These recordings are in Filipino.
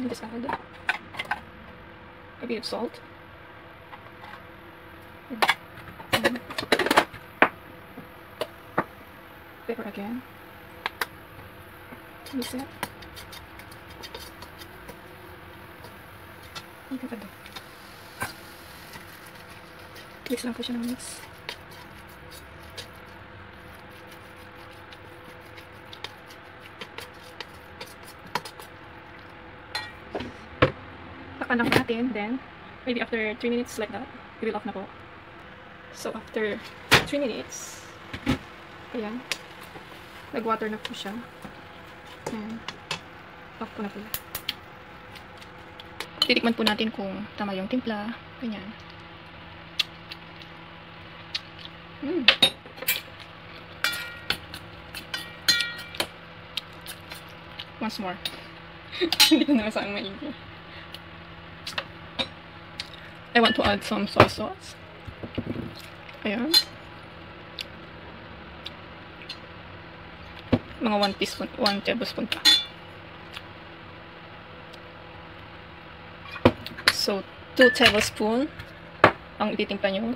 And just add a bit of salt. And pepper again. Mix it. Mix lang po siya ng mix. Takpan lang natin, then maybe after 3 minutes like that, we will off na po. So after 3 minutes, ayan, nag-water na po siya. And off ko na po. Titikman po natin kung tama yung timpla. Ganyan. Once more. Hindi ko na saan maigi. I want to add some soy sauce. Ayan. Mga 1 tablespoon pa. So, 2 tablespoon ang ititimpla nyo.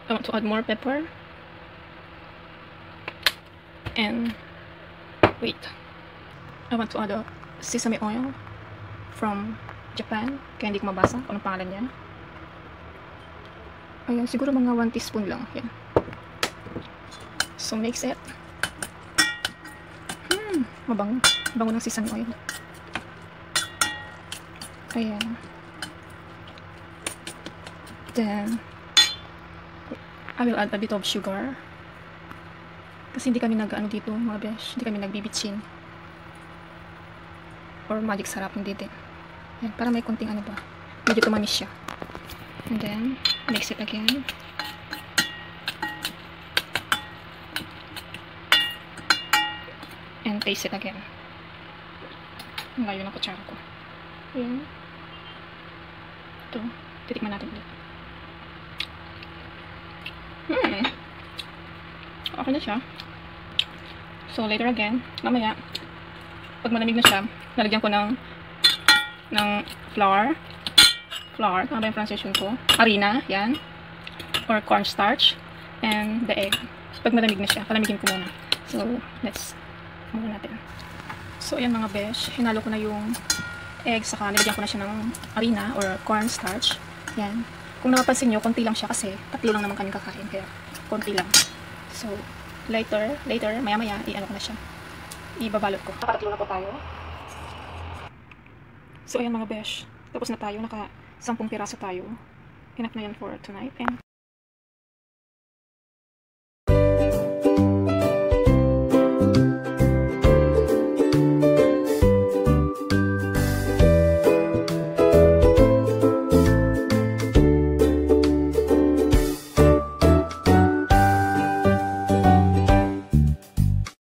I want to add more pepper. And, wait. I want to add a sesame oil from Japan. Kaya hindi ko mabasa kung anong pangalan yan. Ayan, siguro mga 1 teaspoon lang. Yan. So, mix it. Mabango. Bango ng sesame oil. Ayan. Then, I will add a bit of sugar. Kasi hindi kami nag-ano dito, mga besh. Hindi kami nagbibitsin. Or magic sarap, hindi din. Ayan, para may konting ano ba. Medyo tumamis siya. And then, mix it again. And taste it again. Ang layo ng kutsara ko. Ayan. Ito. Titikman natin ulit. Okay na siya. So, later again, mamaya, pag malamig na siya, nalagyan ko ng flour. Flour, tama ba yung pronunciation ko? Harina, yan. Or cornstarch. And the egg. Pag malamig na siya, palamigin ko muna. So, let's muna natin. So, ayan mga besh. Hinalo ko na yung egg, saka nilagyan ko na siya ng harina or cornstarch. Yan. Kung napapansin nyo, konti lang siya kasi tatlo lang naman kami kakain. Kaya, konti lang. So, later, maya-maya, i-ano ko na siya. Ibabalot ko. Nakatatlo na po tayo. So, ayan mga besh. Tapos na tayo. Naka 10 piraso tayo. Enough na yan for tonight. And